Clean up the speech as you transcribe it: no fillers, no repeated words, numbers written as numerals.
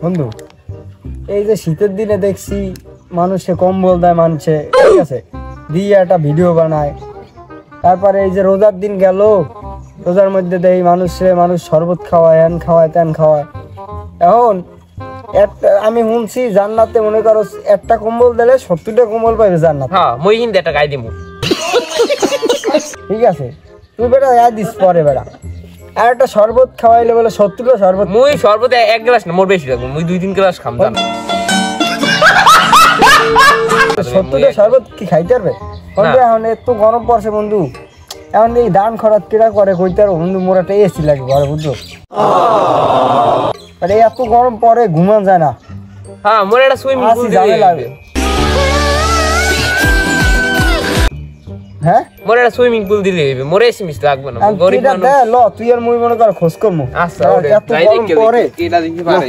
বন্ধু এই যে শীতের দিনে দেখছি মানুষে কম্বল দেয় মানছে, ঠিক আছে, দিয়ে একটা ভিডিও বানায়। তারপরে এই যে রোজার দিন গেল, রোজার মধ্যে দেয় মানুষ শরবত খাওয়ায়, হ্যান খাওয়ায়, ত্যান খাওয়ায়। এখন আমি শুনছি জান্নাতে মনে করো একটা কম্বল দিলে 70টা কম্বল পাইবে জান্নাত। হ্যাঁ মই হিন্দে একটা গাই দিমু। ঠিক আছে, তুই বেটা গায়ে দিস পরে বেটা। আর একটা শরবত খাওয়াইলে বলে 70টা শরবত। মুই শরবত এক গ্লাস না, মোর বেশি লাগবে, মুই 2-3 গ্লাস খাম জান। 70টা শরবত কি খাইতে পারবে বন্ধু? এখন এত গরম পড়ছে বন্ধু, এখন এই দান খরচ কেটা করে কইতে পারবো বন্ধু? মোর একটা এসি লাগে ঘরে বুঝছো, আরে এত গরম পরে ঘুমান যায় না। হ্যাঁ মোর একটা সুইমিং পুল দিলে লাগবে। হ্যাঁ মোর একটা সুইমিং পুল দিলে হইবে, মোর এসি মিস লাগবে না, গরিব মানুষ। ল তুই আর মুই মনে কর খোঁজ করবো। আচ্ছা এত গরম পরে এটা দেখি পারে